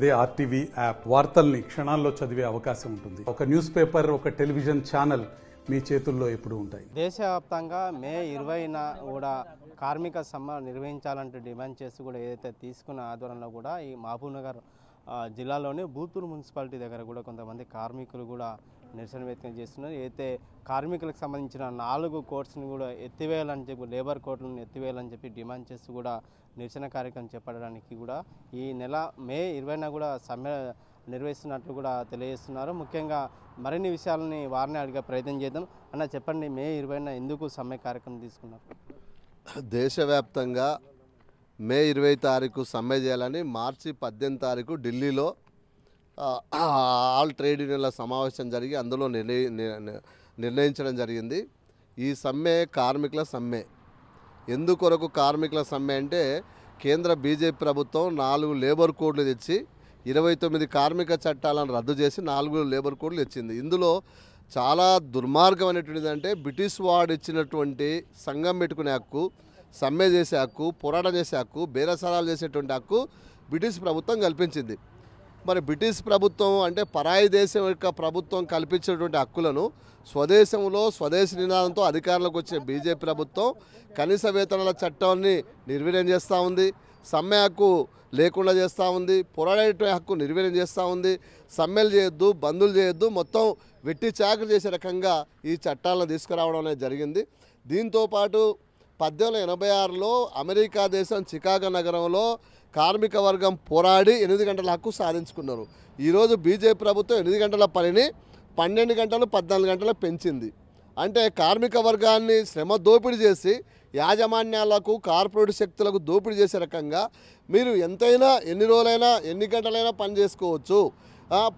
అదే RTV app వార్తల్ని క్షణాల్లో చదివే అవకాశం ఉంటుంది. ఒక న్యూస్ పేపర్, ఒక టెలివిజన్ ఛానల్ మీ చేతుల్లో ఎప్పుడూ ఉంటాయి. దేశవ్యాప్తంగా మే 20న కూడా కార్మిక సమ్మె నిర్వహించాలంటూ డిమాండ్ చేస్తూ కూడా ఏదైతే తీసుకున్న ఆధ్వర్యంలో కూడా ఈ మహబూబ్నగర్ జిల్లాలోని బూతూరు మున్సిపాలిటీ దగ్గర కూడా కొంతమంది కార్మికులు కూడా నిరసన వ్యక్తం చేస్తున్నారు. అయితే కార్మికులకు సంబంధించిన 4 కోడ్స్ని కూడా ఎత్తివేయాలని చెప్పి, లేబర్ కోడ్లను ఎత్తివేయాలని చెప్పి డిమాండ్ చేస్తూ కూడా నిరసన కార్యక్రమం చేపట్టడానికి కూడా ఈ నెల మే 20న కూడా సమ్మె నిర్వహిస్తున్నట్లు కూడా తెలియజేస్తున్నారు. ముఖ్యంగా మరిన్ని విషయాలని వారిని అడిగే ప్రయత్నం చేద్దాం. అన్న చెప్పండి, మే 20న ఎందుకు సమ్మె కార్యక్రమం తీసుకున్నారు? దేశవ్యాప్తంగా మే 20 తారీఖు సమ్మె చేయాలని మార్చి 18 తారీఖు ఢిల్లీలో ఆల్ ట్రేడ్ యూనియన్ల సమావేశం జరిగి అందులో నిర్ణయించడం జరిగింది. ఈ సమ్మె కార్మికుల సమ్మె. ఎందుకొరకు కార్మికుల సమ్మె అంటే, కేంద్ర బీజేపీ ప్రభుత్వం 4 లేబర్ కోడ్లు తెచ్చి 29 కార్మిక చట్టాలను రద్దు చేసి 4 లేబర్ కోడ్లు తెచ్చింది. ఇందులో చాలా దుర్మార్గం అనేటువంటిది అంటే, బ్రిటిష్ వాడు ఇచ్చినటువంటి సంఘం పెట్టుకునే హక్కు, సమ్మె చేసే హక్కు, పోరాటం చేసే హక్కు, బేరసారాలు చేసేటువంటి హక్కు బ్రిటిష్ ప్రభుత్వం కల్పించింది. మరి బ్రిటిష్ ప్రభుత్వం అంటే పరాయి దేశం యొక్క ప్రభుత్వం కల్పించినటువంటి హక్కులను స్వదేశంలో స్వదేశీ నినాదంతో అధికారంలోకి వచ్చే బీజేపీ ప్రభుత్వం కనీస వేతనాల చట్టాన్ని నిర్వీర్యం చేస్తూ ఉంది, సమ్మె హక్కు లేకుండా చేస్తూ ఉంది, పోరాడే హక్కు నిర్వీర్యం చేస్తూ ఉంది. సమ్మెలు చేయొద్దు, బందులు చేయొద్దు, మొత్తం వెట్టి చాకరీ చేసే రకంగా ఈ చట్టాలను తీసుకురావడం అనేది జరిగింది. దీంతోపాటు 1886లో అమెరికా దేశం చికాగో నగరంలో కార్మిక వర్గం పోరాడి 8 గంటల హక్కు సాధించుకున్నారు. ఈరోజు బీజేపీ ప్రభుత్వం 8 గంటల పనిని 12 గంటలు 14 గంటలు పెంచింది. అంటే కార్మిక వర్గాన్ని శ్రమ దోపిడీ చేసి యాజమాన్యాలకు, కార్పొరేట్ శక్తులకు దోపిడీ చేసే రకంగా మీరు ఎంతైనా, ఎన్ని రోజులైనా, ఎన్ని గంటలైనా పని చేసుకోవచ్చు,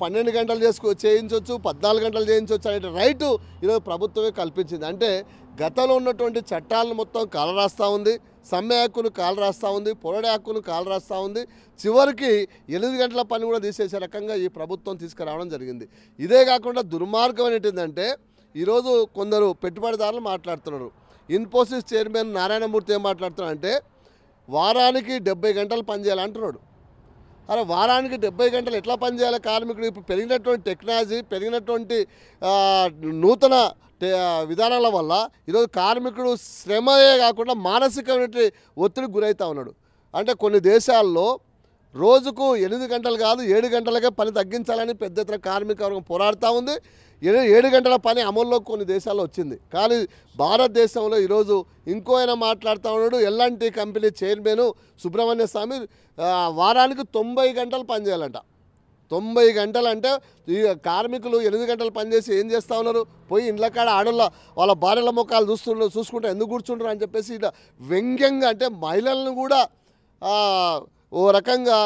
12 గంటలు చేయించవచ్చు, 14 గంటలు చేయించవచ్చు అనే రైటు ఈరోజు ప్రభుత్వమే కల్పించింది. అంటే గతంలో ఉన్నటువంటి చట్టాలను మొత్తం కాలరాస్తూ ఉంది, సమ్మె హక్కును కాలరాస్తూ ఉంది, పోరాడే హక్కును కాలరాస్తూ ఉంది. చివరికి 8 గంటల పని కూడా తీసేసే రకంగా ఈ ప్రభుత్వం తీసుకురావడం జరిగింది. ఇదే కాకుండా దుర్మార్గం ఏంటంటే, ఈరోజు కొందరు పెట్టుబడిదారులు మాట్లాడుతున్నారు. ఇన్ఫోసిస్ చైర్మన్ నారాయణమూర్తి ఏం మాట్లాడుతున్నారు అంటే, వారానికి 70 గంటలు పనిచేయాలంటున్నాడు. అరే, వారానికి 70 గంటలు ఎట్లా పనిచేయాలి కార్మికుడు? ఇప్పుడు పెరిగినటువంటి టెక్నాలజీ, పెరిగినటువంటి నూతన విధానాల వల్ల ఈరోజు కార్మికుడు శ్రమయే కాకుండా మానసికమైన ఒత్తిడికి గురవుతూ ఉన్నాడు. అంటే కొన్ని దేశాల్లో రోజుకు 8 గంటలు కాదు 7 గంటలకే పని తగ్గించాలని పెద్ద ఎత్తున కార్మిక వర్గం పోరాడుతూ ఉంది. 7 గంటల పని అమల్లో కొన్ని దేశాల్లో వచ్చింది. కానీ భారతదేశంలో ఈరోజు ఇంకో ఆయన మాట్లాడుతూ ఉన్నాడు. ఎల్ఎన్టీ కంపెనీ చైర్మన్ సుబ్రహ్మణ్య స్వామి వారానికి 90 గంటలు పనిచేయాలంట. 90 గంటలు అంటే ఈ కార్మికులు 8 గంటలు పనిచేసి ఏం చేస్తూ ఉన్నారు? పోయి ఇండ్ల కాడ ఆడోళ్ళ వాళ్ళ భార్యల ముఖాలు చూసుకుంటూ ఎందుకు కూర్చుంటారు అని చెప్పేసి ఇట్లా వ్యంగ్యంగా, అంటే మహిళలను కూడా ఓ రకంగా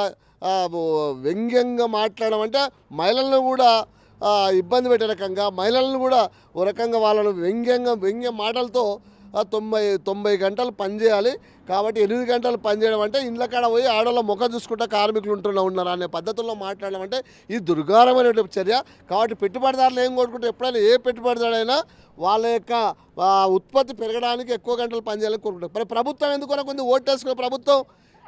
వ్యంగ్యంగా మాట్లాడడం, అంటే మహిళలను కూడా ఇబ్బంది పెట్టే రకంగా, మహిళలను కూడా ఓ రకంగా వాళ్ళను వ్యంగ్య మాటలతో 90 గంటలు పనిచేయాలి. కాబట్టి 8 గంటలు పనిచేయడం అంటే ఇండ్ల కాడ పోయి ఆడవాళ్ళ ముఖం చూసుకుంటా కార్మికులు ఉన్నారు అనే పద్ధతుల్లో మాట్లాడడం అంటే ఇది దుర్గారమైన చర్య. కాబట్టి పెట్టుబడిదారులు ఏం కోరుకుంటే, ఎప్పుడైనా ఏ పెట్టుబడిదారైనా వాళ్ళ యొక్క ఉత్పత్తి పెరగడానికి ఎక్కువ గంటలు పనిచేయాలని కోరుకుంటారు. మరి ప్రభుత్వం ఎందుకన్నా కొంచెం ఓటేసుకునే ప్రభుత్వం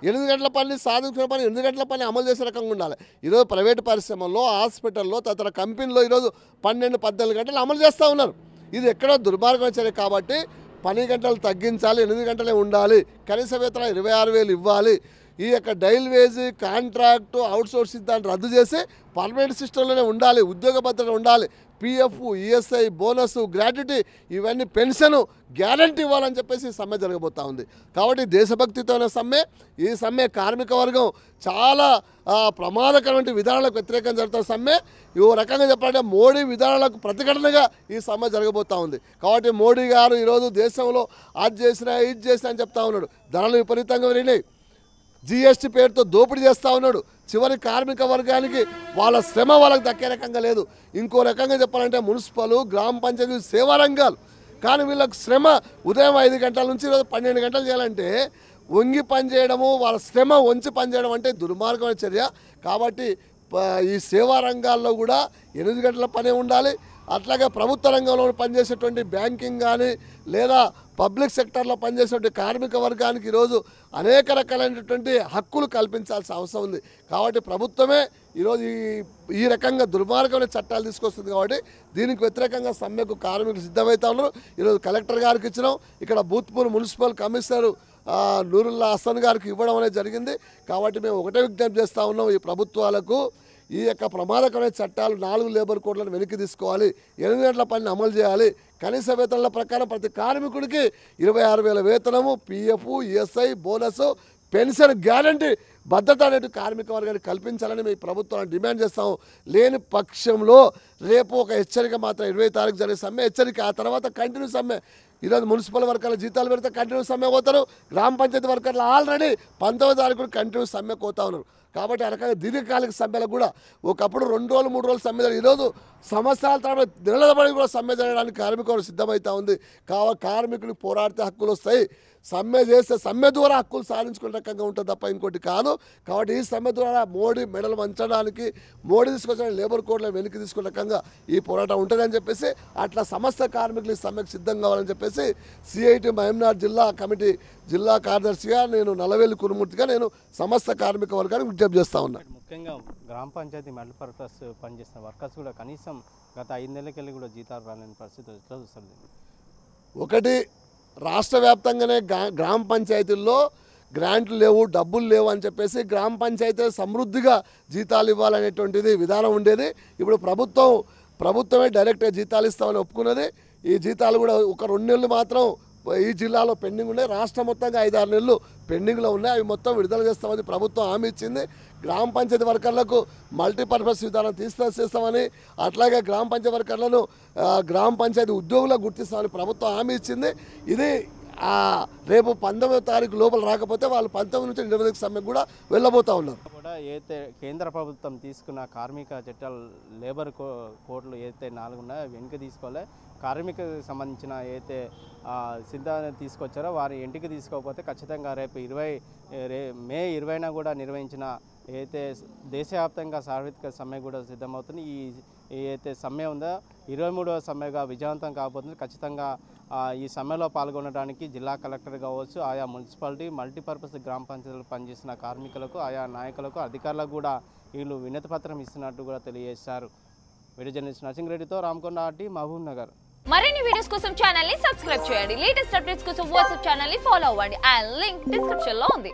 8 గంటల పని సాధించుకునే పని 8 గంటల పని అమలు చేసే రకంగా ఉండాలి. ఈరోజు ప్రైవేటు పరిశ్రమల్లో, హాస్పిటల్లో, తదితర కంపెనీలో ఈరోజు 12-14 గంటలు అమలు చేస్తూ ఉన్నారు. ఇది ఎక్కడో దుర్మార్గం చర్య. కాబట్టి పని గంటలు తగ్గించాలి, 8 గంటలే ఉండాలి, కనీస వేతనం 26,000 ఇవ్వాలి. ఈ యొక్క డైల్ వేజ్, కాంట్రాక్టు, అవుట్సోర్సింగ్ దాన్ని రద్దు చేసి పర్మనెంట్ సిస్టంలోనే ఉండాలి, ఉద్యోగ భద్రత ఉండాలి, పిఎఫ్, ఈఎస్ఐ, బోనస్, గ్రాట్యుటీ, ఇవన్నీ పెన్షన్ గ్యారంటీ ఇవ్వాలని చెప్పేసి సమ్మె జరగబోతూ ఉంది. కాబట్టి దేశభక్తితోనే సమ్మె. ఈ సమ్మె కార్మిక వర్గం చాలా ప్రమాదకరమైన విధానాలకు వ్యతిరేకంగా జరుగుతున్న సమ్మె. ఈ రకంగా చెప్పాలంటే మోడీ విధానాలకు ప్రతిఘటనగా ఈ సమ్మె జరగబోతూ ఉంది. కాబట్టి మోడీ గారు ఈరోజు దేశంలో అది చేసినా ఇది చేసినా అని చెప్తా ఉన్నాడు. ధరలు విపరీతంగా పెరిగినాయి, జిఎస్టీ పేరుతో దోపిడీ చేస్తూ ఉన్నాడు. చివరి కార్మిక వర్గానికి వాళ్ళ శ్రమ వాళ్ళకి దక్కే రకంగా లేదు. ఇంకో రకంగా చెప్పాలంటే మున్సిపల్, గ్రామ పంచాయతీ, సేవా రంగాలు, కానీ వీళ్ళకి శ్రమ ఉదయం 5 గంటల నుంచి ఈరోజు 12 గంటలు చేయాలంటే వంగి పనిచేయడము, వాళ్ళ శ్రమ వంచి పనిచేయడం అంటే దుర్మార్గమైన చర్య. కాబట్టి ఈ సేవా రంగాల్లో కూడా 8 గంటల పనే ఉండాలి. అట్లాగే ప్రభుత్వ రంగంలో పనిచేసేటువంటి బ్యాంకింగ్ కానీ లేదా పబ్లిక్ సెక్టర్లో పనిచేసేటువంటి కార్మిక వర్గానికి ఈరోజు అనేక రకాలైనటువంటి హక్కులు కల్పించాల్సిన అవసరం ఉంది. కాబట్టి ప్రభుత్వమే ఈరోజు ఈ రకంగా దుర్మార్గమైన చట్టాలు తీసుకొస్తుంది. కాబట్టి దీనికి వ్యతిరేకంగా సమ్మెకు కార్మికులు సిద్ధమవుతా ఉన్నారు. ఈరోజు కలెక్టర్ గారికి ఇచ్చినాం, ఇక్కడ బూత్పూర్ మున్సిపల్ కమిషనర్ నూరుల్లా హసన్ గారికి ఇవ్వడం అనేది జరిగింది. కాబట్టి మేము ఒకటే విజ్ఞప్తి చేస్తూ ఉన్నాం, ఈ ప్రభుత్వాలకు ఈ యొక్క ప్రమాదకరమైన చట్టాలు 4 లేబర్ కోడ్లను వెనక్కి తీసుకోవాలి, 8 గంటల పనిని అమలు చేయాలి, కనీస వేతనాల ప్రకారం ప్రతి కార్మికుడికి 26,000 వేతనము, PF, ESI, bonus, pension guarantee భద్రత అనేది కార్మిక వర్గాన్ని కల్పించాలని మేము ప్రభుత్వాన్ని డిమాండ్ చేస్తాము. లేని పక్షంలో రేపు ఒక హెచ్చరిక మాత్రం 20 తారీఖు జరిగే సమ్మె హెచ్చరిక, ఆ తర్వాత కంటిన్యూ సమ్మె. ఈరోజు మున్సిపల్ వర్కర్ల జీతాలు పెడితే కంటిన్యూ సమ్మె పోతారు, గ్రామ పంచాయతీ వర్కర్లు ఆల్రెడీ 19వ తారీఖు కంటిన్యూ సమ్మె పోతా ఉన్నారు. కాబట్టి ఆ రకంగా దీర్ఘకాలిక సమ్మెలకు కూడా ఒకప్పుడు 2 రోజులు 3 రోజులు సమ్మె జరిగి ఈరోజు సంవత్సరాల తర్వాత నిలబడి కూడా సమ్మె జరగడానికి కార్మికులు సిద్ధమవుతా ఉంది. కార్మికులకు పోరాడితే హక్కులు వస్తాయి, సమ్మె చేస్తే సమ్మె ద్వారా హక్కులు సాధించుకునే రకంగా ఉంటుంది తప్ప ఇంకోటి కాదు. కాబట్టి ఈ సమ్మె ద్వారా మోడీ మెడలు వంచడానికి, మోడీ తీసుకొచ్చిన లేబర్ కోడ్లను వెనక్కి తీసుకునే రకంగా ఈ పోరాటం ఉంటుందని చెప్పేసి అట్లా సమస్త కార్మికులు ఈ సమ్మెకు సిద్ధం కావాలని చెప్పేసి సిఐటి మహబూబ్నగర్ జిల్లా కమిటీ జిల్లా కార్యదర్శిగా నేను నల్లవేలి కురుమూర్తిగా నేను సమస్త కార్మిక వర్గానికి విజ్ఞప్తి చేస్తూ ఉన్నాను. ముఖ్యంగా గ్రామ పంచాయతీ మల్టీపర్పస్ పనిచేసిన వర్కర్స్ కూడా కనీసం గత 5 నెలలకెళ్ళి కూడా జీతాలు రాలేని పరిస్థితి ఎట్లా చూస్తుంది? ఒకటి, రాష్ట్ర వ్యాప్తంగానే గ్రామ పంచాయతీల్లో గ్రాంట్లు లేవు, డబ్బులు లేవు అని చెప్పేసి గ్రామ పంచాయతీ సమృద్ధిగా జీతాలు ఇవ్వాలనేటువంటిది విధానం ఉండేది. ఇప్పుడు ప్రభుత్వమే డైరెక్ట్గా జీతాలు ఇస్తామని ఒప్పుకున్నది. ఈ జీతాలు కూడా ఒక 2 నెలలు మాత్రం ఈ జిల్లాలో పెండింగ్ ఉన్నాయి, రాష్ట్రం మొత్తంగా 5-6 నెలలు పెండింగ్లో ఉన్నాయి. అవి మొత్తం విడుదల చేస్తామని ప్రభుత్వం హామీ ఇచ్చింది. గ్రామ పంచాయతీ వర్కర్లకు మల్టీపర్పస్ విధానం తీసుకొస్తామని, అట్లాగే గ్రామ పంచాయతీ వర్కర్లను గ్రామ పంచాయతీ ఉద్యోగులకు గుర్తిస్తామని ప్రభుత్వం హామీ ఇచ్చింది. ఇది రేపు 19వ తారీఖు లోపల రాకపోతే వాళ్ళు 19 నుంచి 20 సమ్మెకు కూడా వెళ్ళబోతూ ఉన్నారు. కూడా ఏదైతే కేంద్ర ప్రభుత్వం తీసుకున్న కార్మిక చట్టాలు లేబర్ కోడ్లు ఏదైతే 4 ఉన్నాయో వెనక్కి తీసుకోవాలి, కార్మికులకు సంబంధించిన ఏదైతే సిద్ధాంతం తీసుకొచ్చారో వారి ఇంటికి తీసుకోకపోతే ఖచ్చితంగా రేపు మే 20న కూడా నిర్వహించిన ఏదైతే దేశవ్యాప్తంగా సార్వత్రిక సమ్మె కూడా సిద్ధమవుతుంది. ఏదైతే సమ్మె ఉందో 23వ సమ్మెగా విజయవంతం కాబోతుంది. ఖచ్చితంగా ఈ సమ్మెలో పాల్గొనడానికి జిల్లా కలెక్టర్ కావచ్చు, ఆయా మున్సిపాలిటీ మల్టీపర్పస్ గ్రామ పంచాయతీలు పనిచేసిన కార్మికులకు, ఆయా నాయకులకు, అధికారులకు కూడా వీళ్ళు వినతి పత్రం ఇస్తున్నట్టు కూడా తెలియజేశారు. వీడియో జర్నలిస్ట్ నరసింహారెడ్డితో రామకొండ ఆర్టీ, మహబూబ్ నగర్. మరిన్ని వీడియోస్ కోసం ఛానల్ ని సబ్స్క్రైబ్ చేయండి. లేటెస్ట్ అప్డేట్స్ కోసం వాట్సాప్ ఛానల్ ని ఫాలో అవ్వండి. ఆ లింక్ డిస్క్రిప్షన్ లో ఉంది.